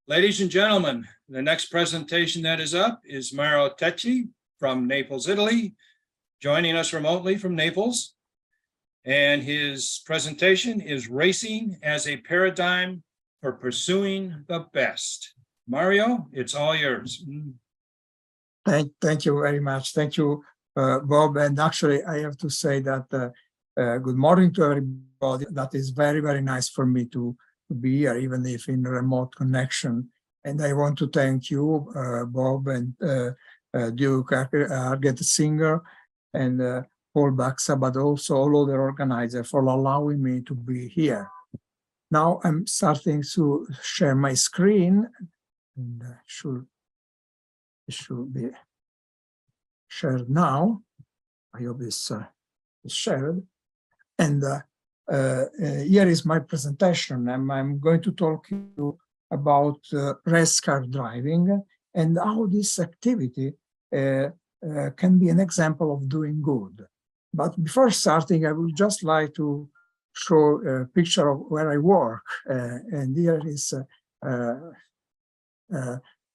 Ladies and gentlemen, the next presentation that is up is Mario Tecce from Naples, Italy, joining us remotely from Naples. And his presentation is Racing as a Paradigm for Pursuing the Best. Mario, it's all yours. Thank you very much. Thank you, Bob. And actually, I have to say that good morning to everybody. That is very, very nice for me to be here, even if in a remote connection. And I want to thank you, Bob, and Duke Arget-Singer, and Paul Baxa, but also all other organizers for allowing me to be here. Now I'm starting to share my screen, and it should be shared now. I hope it's shared. And here is my presentation. I'm going to talk to you about race car driving and how this activity can be an example of doing good. But before starting, I would just like to show a picture of where I work. And here is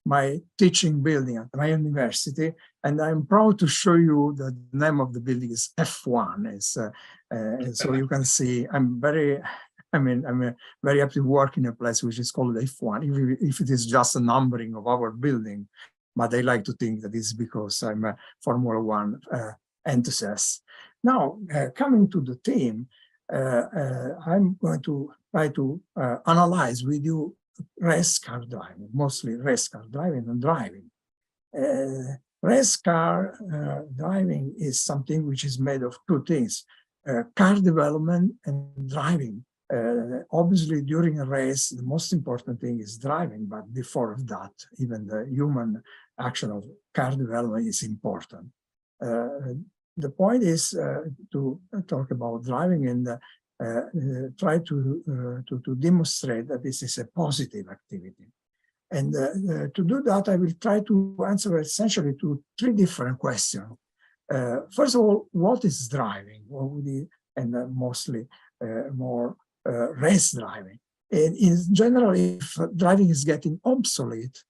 my teaching building at my university, and I'm proud to show you the name of the building is F1. So you can see I'm very happy to work in a place which is called F1, if it is just a numbering of our building. But I like to think that it's because I'm a Formula One enthusiast. Now, coming to the theme, I'm going to try to analyze with you race car driving, mostly race car driving and driving. Race car driving is something which is made of two things, car development and driving. Obviously, during a race, the most important thing is driving, but before that, even the human action of car development is important. The point is to talk about driving and try to demonstrate that this is a positive activity. And to do that, I will try to answer essentially to three different questions. First of all, what is driving? And mostly more race driving. And in general, if driving is getting obsolete,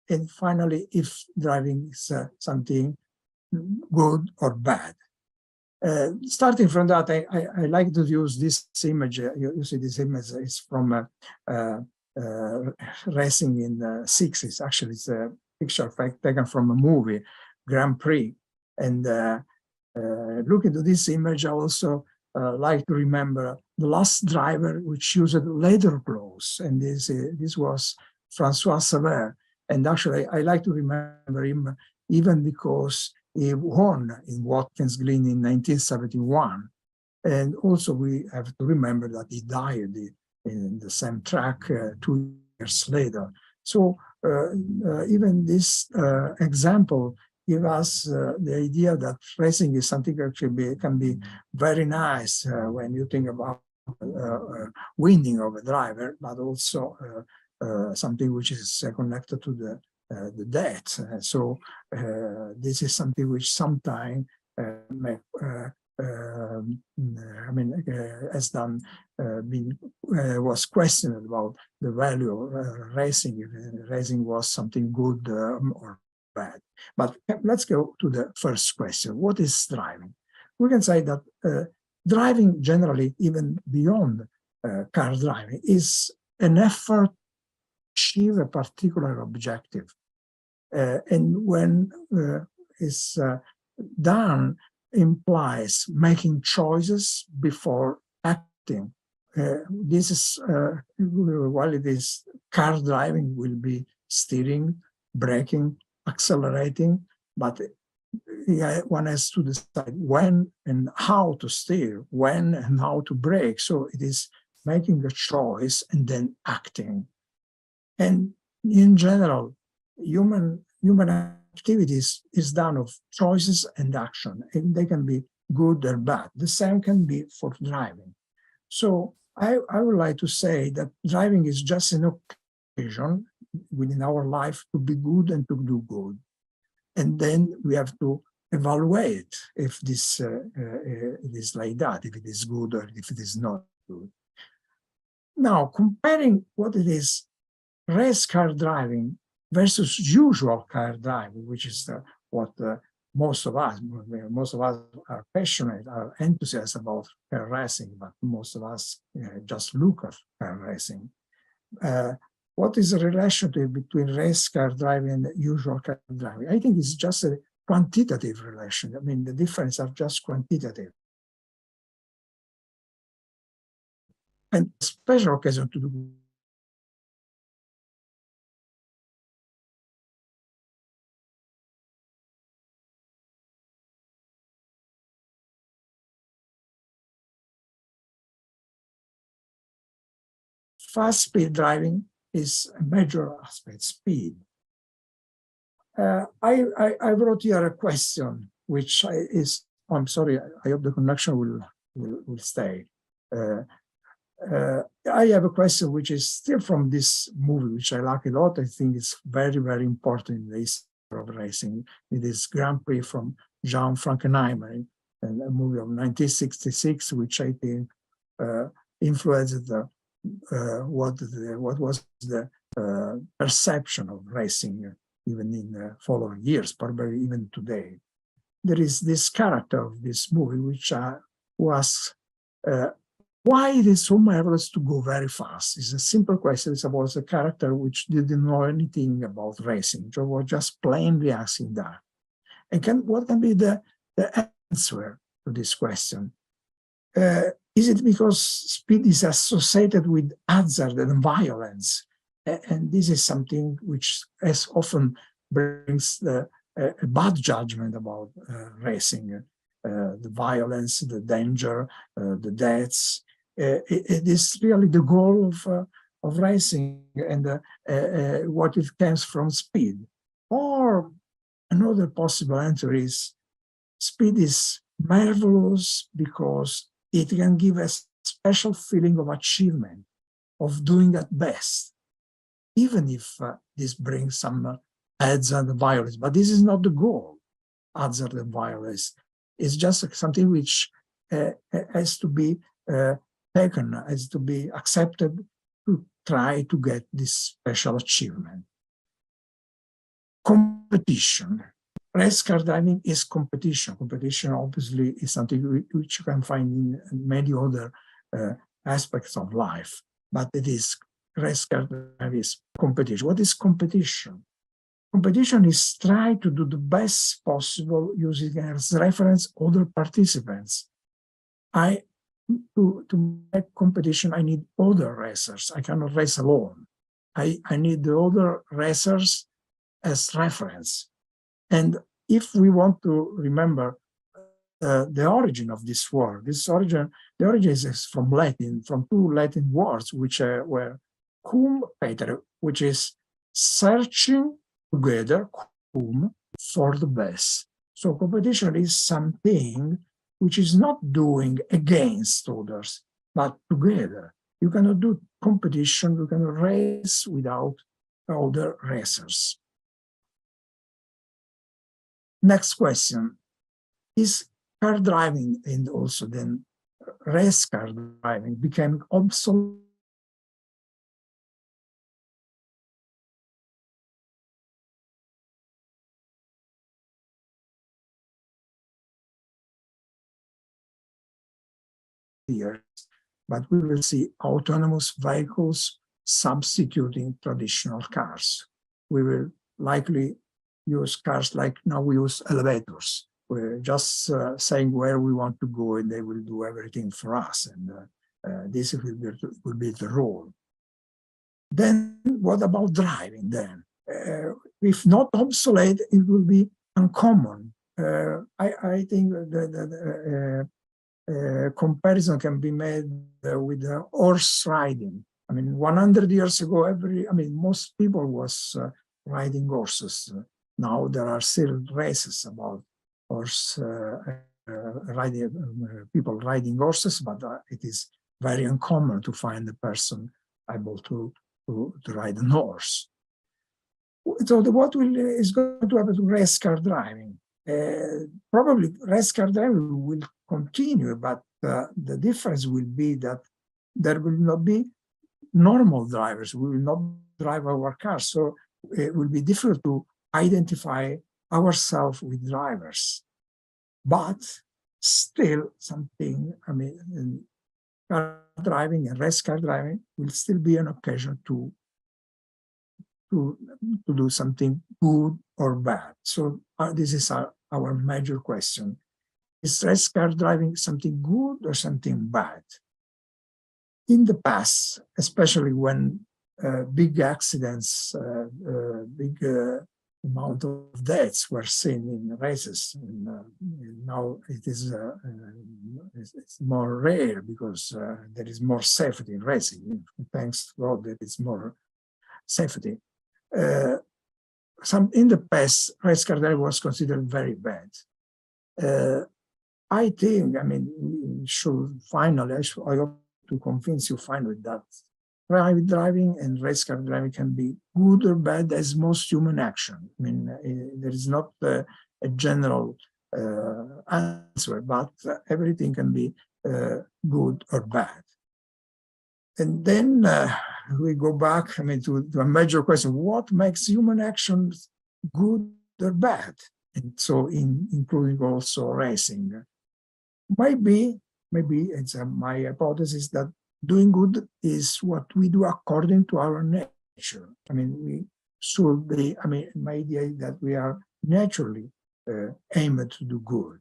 and finally, if driving is something good or bad. Starting from that, I like to use this image. You see this image is from racing in the 60s. Actually, it's a picture taken from a movie, Grand Prix. And looking at this image, I also like to remember the last driver which used leather gloves. And this was Francois Savert. And actually, I like to remember him even because he won in Watkins Glen in 1971. And also we have to remember that he died in the same track 2 years later. So even this example gives us the idea that racing is something that actually can be very nice when you think about winning of a driver, but also something which is connected to the death. So this is something which sometimes was questioned about the value of racing, if racing was something good or bad. But let's go to the first question. What is driving? We can say that driving generally, even beyond car driving, is an effort to achieve a particular objective. And when it's done, implies making choices before acting. This is, while it is car driving, will be steering, braking, accelerating, but one has to decide when and how to steer, when and how to brake. So it is making a choice and then acting. And in general, human activities is done of choices and action, and they can be good or bad. The same can be for driving. So I would like to say that driving is just an occasion within our life to be good and to do good. And then we have to evaluate if this it is like that, if it is good or if it is not good. Now, comparing what it is race car driving versus usual car driving, which is what most of us are passionate, are enthusiastic about car racing, but most of us just look at car racing. What is the relationship between race car driving and usual car driving? I think it's just a quantitative relation. I mean, the difference are just quantitative. And special occasion to do fast speed driving is a major aspect, speed. I wrote here a question, which is, I'm sorry, I hope the connection will stay. I have a question which is still from this movie, which I like a lot. I think it's very, very important in the history of racing. It is Grand Prix from Jean Frankenheimer, a movie of 1966, which I think influenced what was the perception of racing even in the following years, probably even today. There is this character of this movie which was why it is so marvelous to go very fast. It's a simple question. It's about a character which didn't know anything about racing. So was just plainly asking that. And what can be the answer to this question? Is it because speed is associated with hazard and violence? And this is something which as often brings a bad judgment about racing, the violence, the danger, the deaths. It is really the goal of racing and what it comes from speed. Or another possible answer is speed is marvelous because it can give a special feeling of achievement, of doing at best, even if this brings some hazard and violence. But this is not the goal, hazard and violence. It's just something which has to be taken, has to be accepted to try to get this special achievement. Competition. Race car driving is competition. Competition obviously is something which you can find in many other aspects of life, but it is race car driving is competition. What is competition? Competition is try to do the best possible using as reference other participants. To make competition, I need other racers. I cannot race alone. I need the other racers as reference. And if we want to remember the origin of this word, the origin is from Latin, from two Latin words, which were cum petere, which is searching together, cum, for the best. So competition is something which is not doing against others, but together. You cannot do competition, you cannot race without other racers. Next question, is car driving and also then race car driving became obsolete? Years, but we will see autonomous vehicles substituting traditional cars. We will likely use cars like now we use elevators. We're just saying where we want to go and they will do everything for us. And this will be the role. Then what about driving then? If not obsolete, it will be uncommon. I think the comparison can be made with horse riding. I mean, 100 years ago, most people was riding horses. Now there are still races about horse people riding horses, but it is very uncommon to find a person able to ride a horse. So what is going to happen to race car driving? Probably race car driving will continue, but the difference will be that there will not be normal drivers. We will not drive our cars. So it will be difficult to identify ourselves with drivers. But still something, I mean, car driving and race car driving will still be an occasion to do something good or bad. So this is our major question. Is race car driving something good or something bad? In the past, especially when big accidents, big amount of deaths were seen in races, and now it is it's more rare because there is more safety in racing. Thanks to God, there is more safety. In the past, race car driving was considered very bad. I think, I mean, we should finally, I hope to convince you finally that private driving and race car driving can be good or bad as most human action. I mean, there is not a general answer, but everything can be good or bad. And then we go back, I mean, to a major question: what makes human actions good or bad? And so, including also racing. Maybe it's my hypothesis that doing good is what we do according to our nature. I mean, we should be, I mean, my idea is that we are naturally aimed to do good.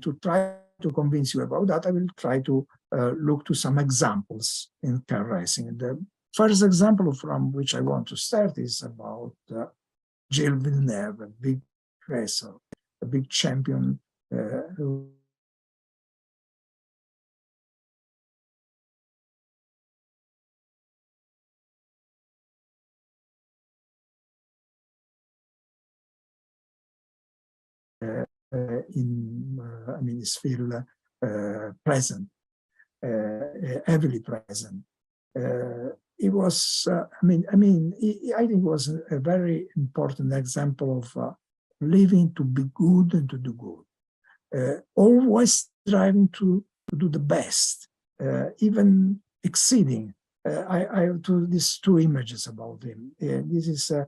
To try to convince you about that, I will try to look to some examples in car racing. And the first example from which I want to start is about Gilles Villeneuve, a big racer, a big champion who is still present, heavily present. It was, I think it was a very important example of living to be good and to do good. Always striving to do the best, even exceeding. I have these two images about him. This is a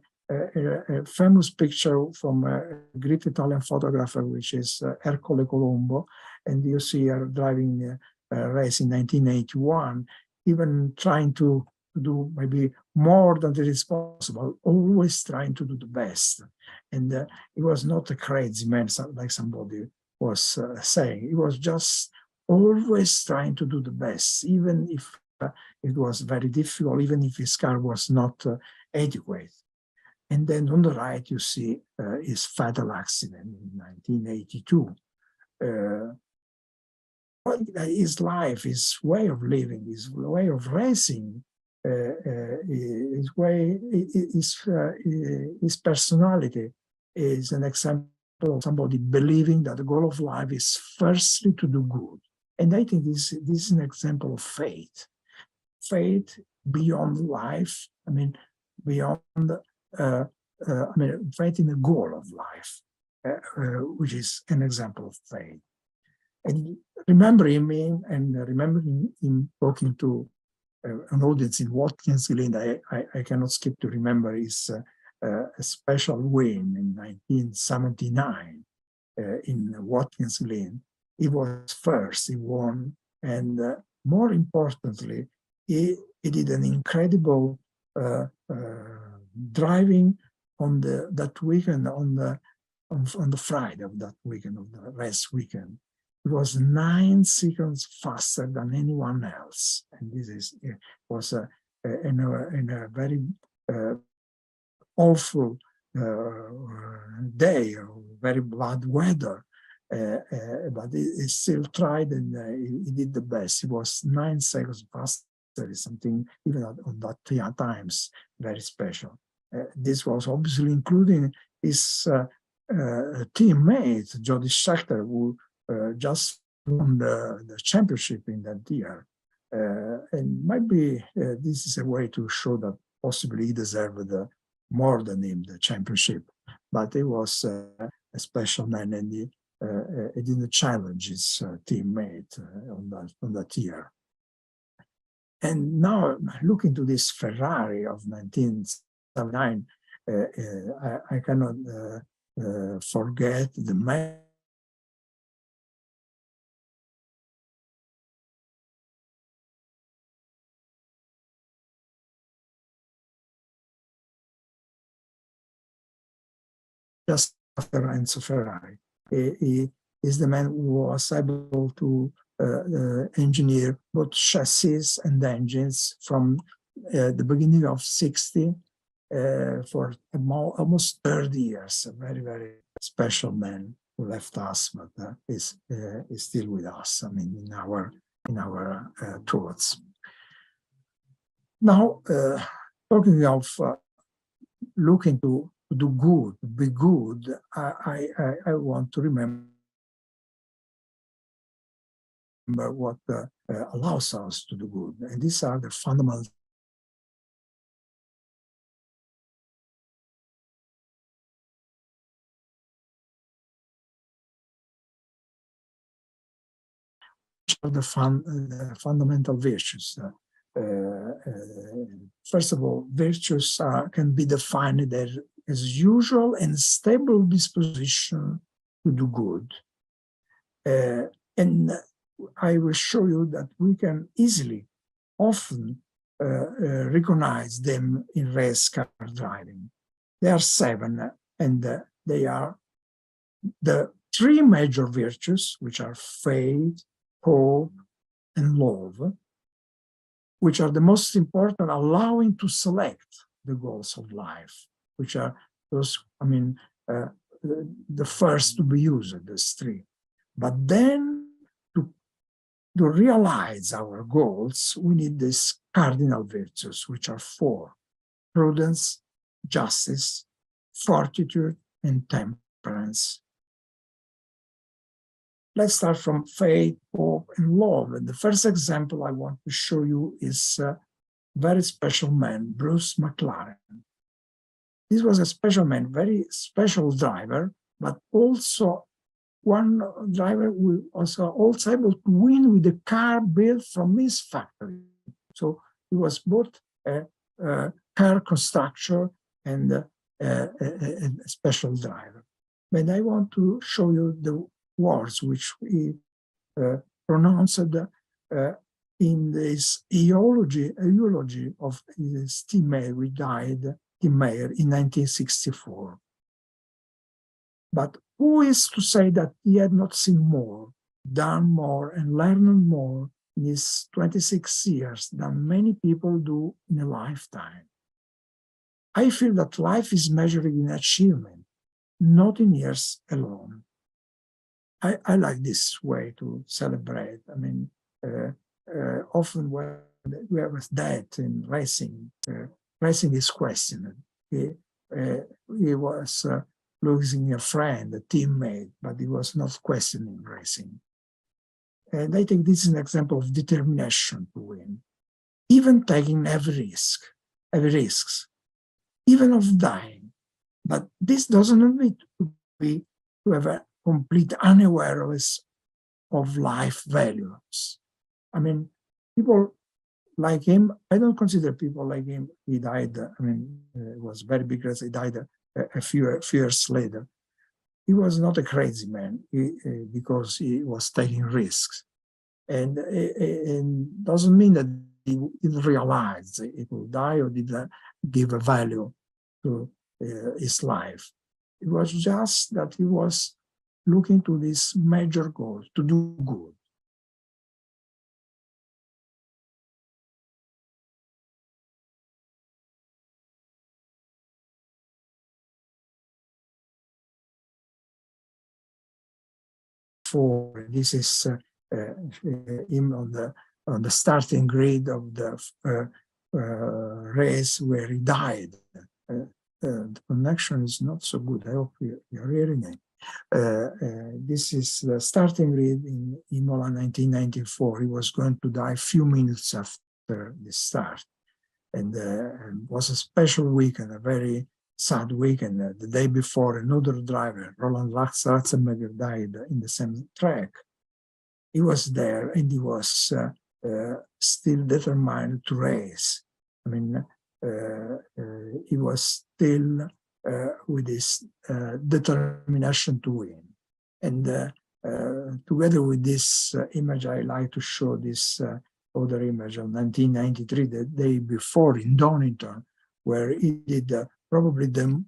famous picture from a great Italian photographer, which is Ercole Colombo, and you see her driving a race in 1981, even trying to do maybe more than it is possible, always trying to do the best. And he was not a crazy man, like somebody was saying. He was just always trying to do the best, even if it was very difficult, even if his car was not adequate. And then on the right, you see his fatal accident in 1982. His life, his way of living, his way of racing, his personality is an example of somebody believing that the goal of life is firstly to do good. And I think this is an example of faith. Faith beyond life, beyond faith in the goal of life, which is an example of faith. And remembering him talking to an audience in Watkins Glen, I cannot skip to remember his a special win in 1979 in Watkins Glen. He was first, he won, and more importantly, he did an incredible driving on that weekend, on the Friday of that weekend, of the race weekend. It was 9 seconds faster than anyone else, and this was in a very awful day, very bad weather. But he still tried, and he did the best. He was 9 seconds faster. Is something even on that times very special. This was obviously including his teammate Jody Scheckter, who just won the championship in that year. And maybe this is a way to show that possibly he deserved more than him the championship. But he was a special man, and he didn't challenge his teammate on that year. And now, looking to this Ferrari of 1979, I cannot forget the man just after Enzo Ferrari. He is the man who was able to engineer both chassis and engines from the beginning of 60 for almost 30 years. A very, very special man who left us, but is still with us. I mean, in our thoughts. Now, talking of looking to do good, be good, I want to remember what allows us to do good. And these are the fundamental fundamental virtues. First of all, virtues can be defined as usual and stable disposition to do good. And I will show you that we can easily, often recognize them in race car driving. There are 7, and they are the 3 major virtues, which are faith, hope, and love, which are the most important, allowing to select the goals of life, which are those, I mean, the first to be used, those 3. But then to realize our goals, we need these cardinal virtues, which are 4: prudence, justice, fortitude, and temperance. Let's start from faith, hope, and love. And the first example I want to show you is a very special man, Bruce McLaren. This was a special man, very special driver, but also one driver who was also able to win with a car built from his factory. So he was both a car constructor and a special driver. But I want to show you the words which he pronounced in this eulogy of his teammate, who died, Tim Mayer, in 1964. But who is to say that he had not seen more, done more, and learned more in his 26 years than many people do in a lifetime? I feel that life is measured in achievement, not in years alone. I like this way to celebrate. I mean, often when we have that in racing, racing is questioned. He was losing a friend, a teammate, but he was not questioning racing. And I think this is an example of determination to win, even taking every risks, even of dying. But this doesn't need to have a complete unawareness of life values. I mean, people like him, I don't consider people like him, he died, I mean, it was very big, he died a few years later. He was not a crazy man because he was taking risks. And it doesn't mean that he didn't realize he would die or didn't give a value to his life. It was just that he was looking to this major goal, to do good. This is him on the starting grid of the race where he died. The connection is not so good. I hope you're hearing it. This is the starting grid in Imola 1994. He was going to die a few minutes after the start. And it was a special weekend, a very sad weekend. The day before, another driver, Roland Ratzenberger, died in the same track. He was there and he was still determined to race. I mean, he was still with this determination to win. And together with this image, I like to show this other image of 1993, the day before in Donington, where he did probably the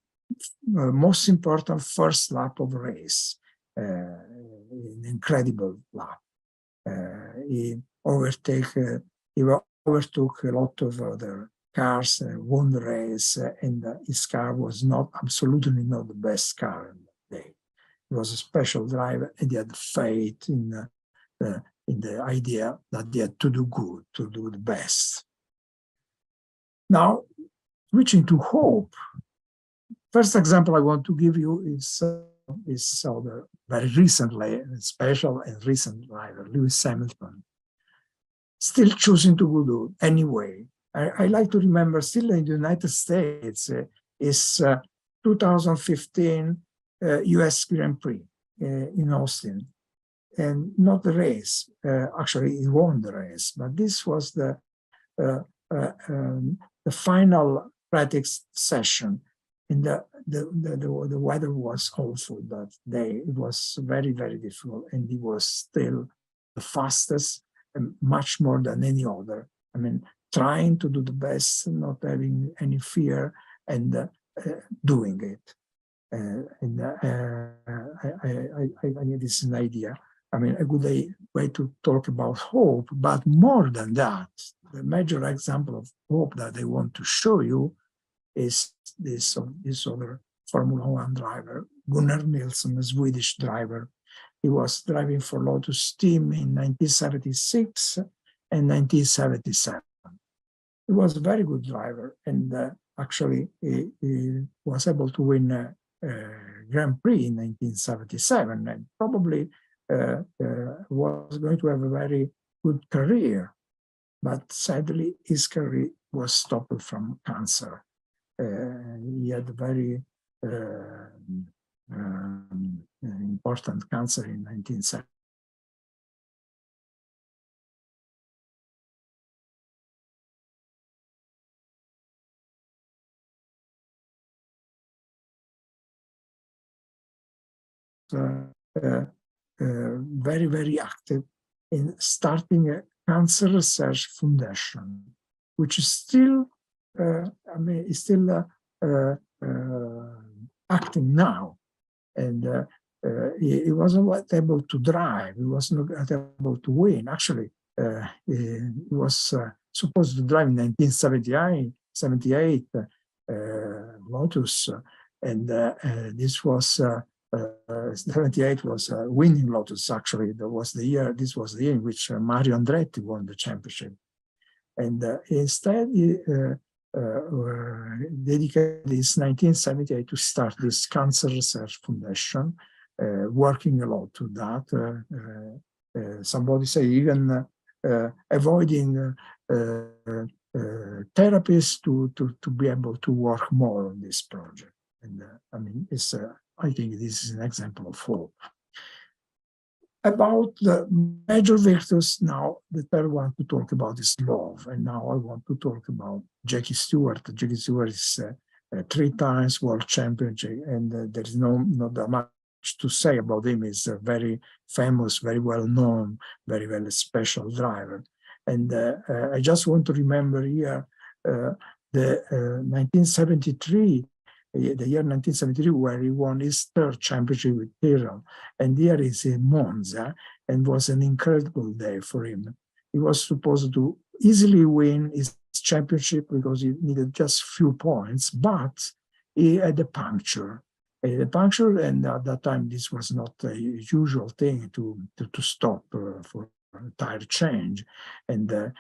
most important first lap of race, an incredible lap. He overtook a lot of other cars, won the race, and his car was absolutely not the best car in that day. It was a special driver, and he had faith in the idea that he had to do good, to do the best. Now, switching to hope, first example I want to give you is other very recently, special and recent driver, Lewis Hamilton, still choosing to do anyway. I like to remember still in the United States is 2015 US Grand Prix in Austin, and not the race. Actually, he won the race, but this was the final practice session. And the weather was awful that day. It was very, very difficult, and he was still the fastest, and much more than any other. I mean, trying to do the best, not having any fear, and doing it. I think this is an idea. I mean, a good way to talk about hope, but more than that, the major example of hope that I want to show you is this other Formula One driver, Gunnar Nilsson, a Swedish driver. He was driving for Lotus Team in 1976 and 1977. He was a very good driver, and actually he was able to win a Grand Prix in 1977, and probably was going to have a very good career. But sadly, his career was stopped from cancer. He had a very important cancer in 1970. Very, very active in starting a cancer research foundation, which is still, is still acting now. And he wasn't able to drive. He was not able to win. Actually, he was supposed to drive in 1978 Lotus, and this was 78 was winning Lotus. Actually, this was the year in which Mario Andretti won the championship. And instead, he dedicated his 1978 to start this Cancer Research Foundation, working a lot to that. Somebody say even avoiding therapies to be able to work more on this project. And I mean, I think this is an example of hope. About the major victors now, the third one to talk about is love. And now I want to talk about Jackie Stewart. Jackie Stewart is 3 times world champion, and there is not that much to say about him. He's a very famous, very well known, very, very special driver. And I just want to remember here the 1973, the year 1973, where he won his 3rd championship with Tyrrell. And here is in Monza, and was an incredible day for him. He was supposed to easily win his championship because he needed just few points, but he had a puncture. And at that time, this was not a usual thing to stop for a tire change. And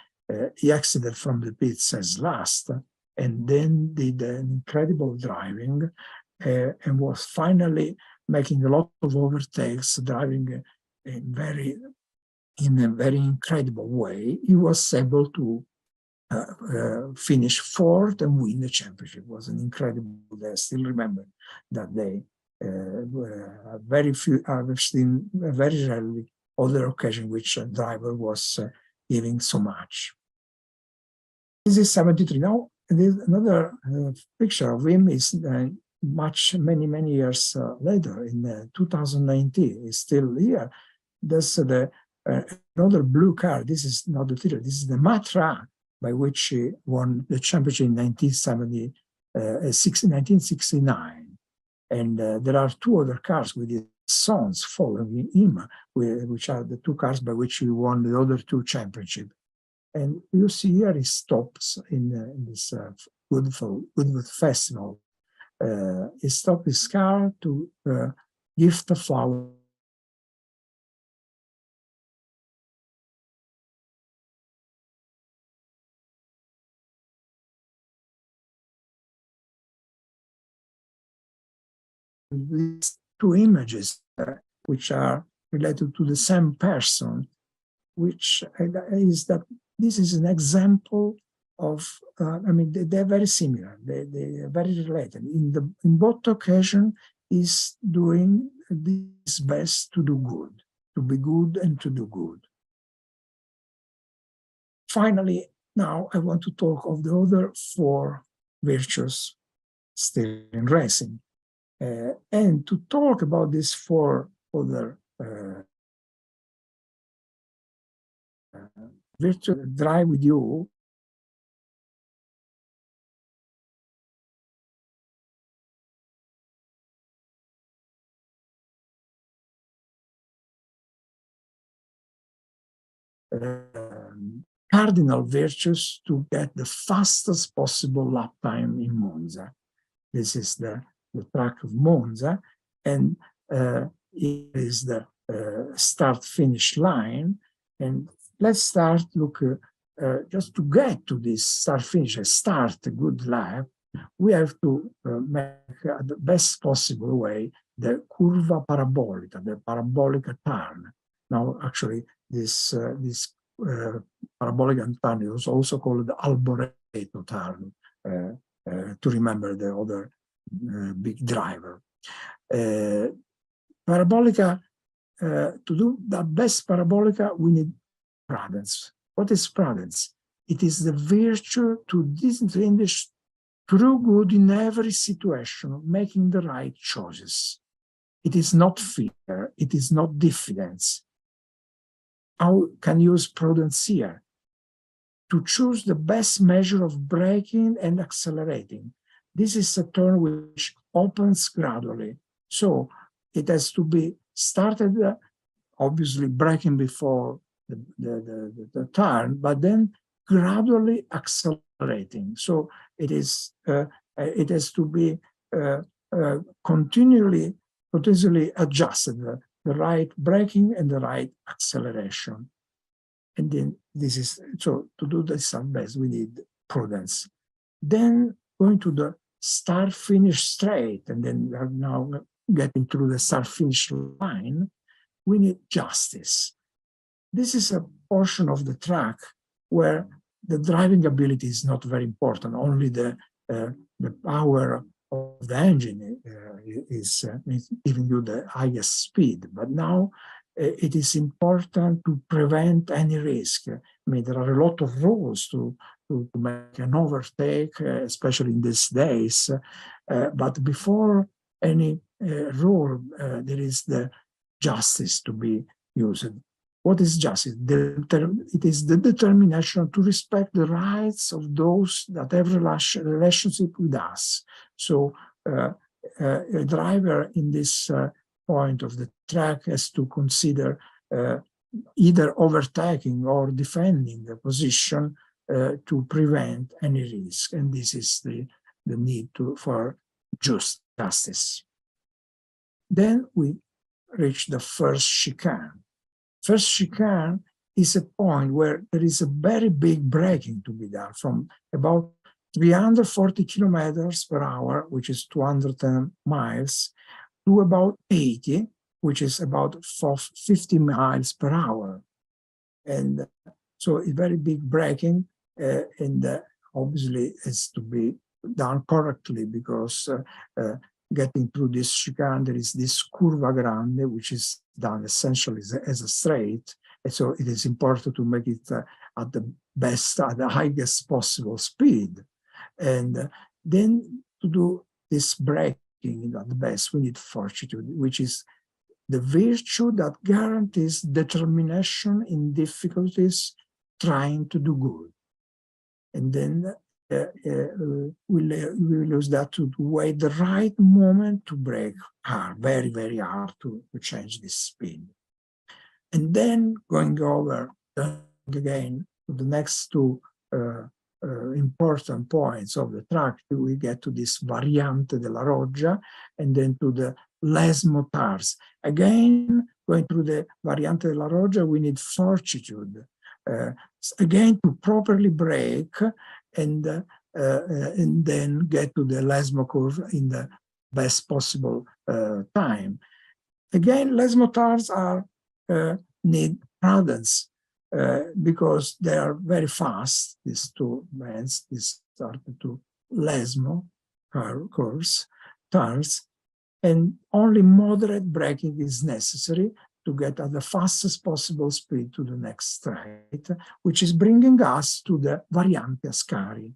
he exited from the pits as last, and then did an incredible driving, and was finally making a lot of overtakes, driving in a very incredible way. He was able to finish 4th and win the championship. It was an incredible day. I still remember that day. Very few, I've seen very rarely other occasion which a driver was giving so much. This is 73. Now, another picture of him is many years later, in 2019. He's still here. That's another blue car. This is not the theater. This is the Matra, by which he won the championship in 1969. And there are two other cars with his sons following him, which are the two cars by which he won the other two championships. And you see here he stops in this Woodford Festival. He stopped his car to gift a flower. These two images, which are related to the same person, which is that this is an example of, I mean, they're very similar, they are very related. In both occasions, is doing his best to do good, to be good and to do good. Finally, now I want to talk of the other four virtues still in racing. And to talk about these four other virtues that drive with you, cardinal virtues to get the fastest possible lap time in Monza. This is the track of Monza, and it is the start-finish line. And let's start, look, just to get to this start-finish, start a good lap, we have to make the best possible way the curva parabolica, the parabolic turn. Now, actually, this parabolic turn is also called the Alboreto turn, to remember the other big driver. Parabolica, to do the best parabolica, we need prudence. What is prudence? It is the virtue to distinguish true good in every situation, making the right choices. It is not fear, it is not diffidence. How can you use prudence here? To choose the best measure of braking and accelerating. This is a turn which opens gradually. So it has to be started, obviously braking before the turn, but then gradually accelerating. So it has to be continually adjusted, the right braking and the right acceleration. And then this is, so to do this at best, we need prudence. Then going to the start-finish straight, and then we are now getting through the start-finish line, we need justice. This is a portion of the track where the driving ability is not very important, only the power of the engine is giving you the highest speed. But now it is important to prevent any risk. I mean, there are a lot of rules to make an overtake, especially in these days. But before any rule, there is the justice to be used. What is justice? It is the determination to respect the rights of those that have relationship with us. So a driver in this point of the track has to consider either overtaking or defending the position to prevent any risk. And this is the need for justice. Then we reach the first chicane. First chicane is a point where there is a very big braking to be done from about 340 kilometers per hour, which is 210 miles, to about 80, which is about 50 miles per hour. And so it's very big braking, and obviously it's to be done correctly, because getting through this chicane, there is this curva grande, which is done essentially as a straight, And so it is important to make it at the best, at the highest possible speed. And then to do this braking at the best, we need fortitude, which is the virtue that guarantees determination in difficulties, trying to do good. And then we'll use that to wait the right moment to brake hard, very, very hard to change this speed. And then going over again to the next two important points of the track, we get to this Variante della Roggia and then to the lesmo tars. Again, going through the Variante della Roggia, we need fortitude. Again, to properly brake and then get to the lesmo curve in the best possible time. Again, lesmo tars are need prudence because they are very fast. These two bands, these are the two lesmo curves, tars, and only moderate braking is necessary to get at the fastest possible speed to the next straight, which is bringing us to the Variante Ascari.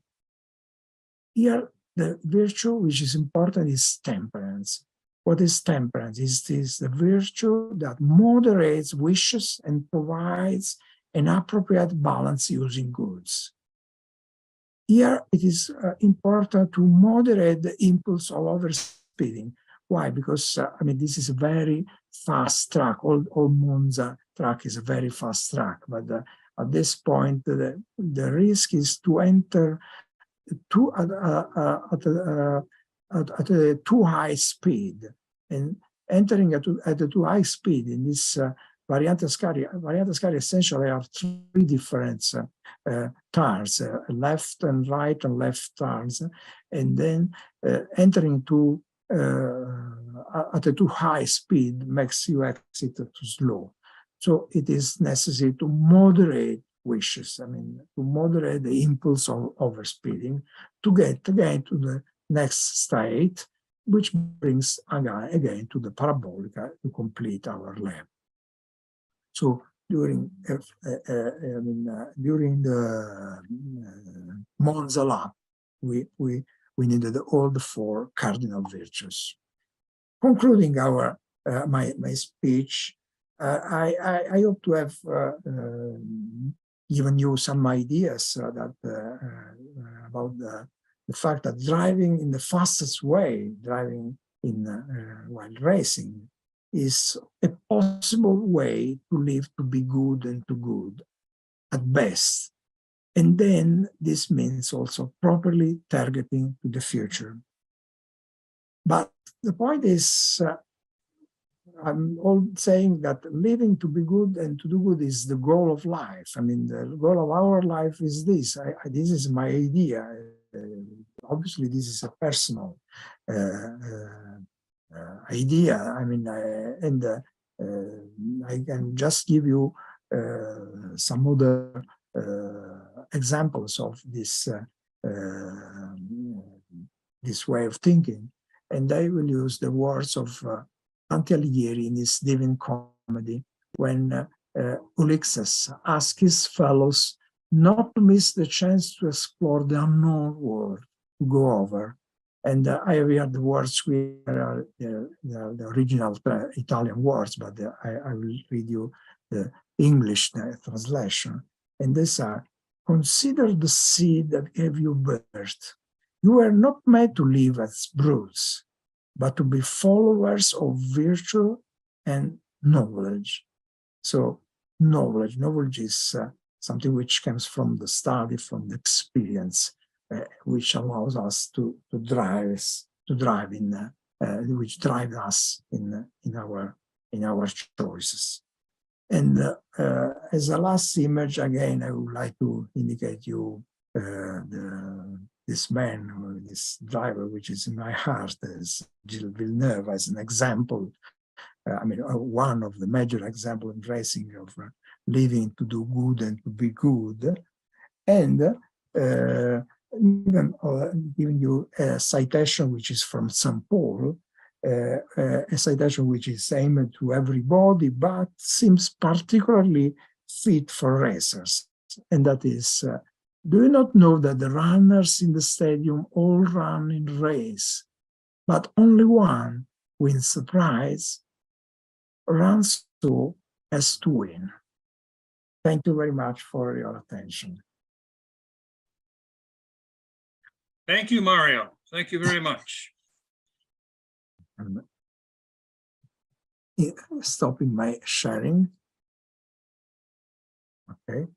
Here, the virtue which is important is temperance. What is temperance? It is the virtue that moderates wishes and provides an appropriate balance using goods. Here, it is important to moderate the impulse of overspeeding. Why? Because, I mean, this is a very fast track. All Monza track is a very fast track. But at this point, the risk is to enter at a too high speed. And entering at a too high speed in this Variante Ascari essentially are three different tars, left and right and left tars. And then entering to at a too high speed makes you exit too slow. So it is necessary to moderate wishes, I mean, to moderate the impulse of overspeeding to get again to the next state, which brings again to the parabolica to complete our lap. So during the Monza lap, we needed all the four cardinal virtues. Concluding our my speech, I hope to have given you some ideas that about the fact that driving in the fastest way, driving in while racing, is a possible way to live to be good and to good at best. And then this means also properly targeting to the future. But the point is, I'm all saying that living to be good and to do good is the goal of life. I mean, the goal of our life is this. This is my idea. Obviously, this is a personal idea. I mean, I can just give you some other examples of this this way of thinking, and I will use the words of Dante Alighieri in his Divine Comedy, when Ulysses asked his fellows not to miss the chance to explore the unknown world, to go over. And I have heard the words which are the original Italian words, but I will read you the English translation. And these are: consider the seed that gave you birth. You were not made to live as brutes, but to be followers of virtue and knowledge. So knowledge is something which comes from the study, from the experience, which allows us to drive in, which drive us in our choices. And as a last image, again, I would like to indicate you this man, or this driver, which is in my heart, as Gilles Villeneuve, as an example. I mean, one of the major examples in racing of living to do good and to be good. And even giving you a citation which is from St. Paul, a citation which is aimed to everybody, but seems particularly fit for racers. And that is, do you not know that the runners in the stadium all run in race, but only one wins the prize, runs so as to win? Thank you very much for your attention. Thank you, Mario. Thank you very much. Stopping my sharing. Okay.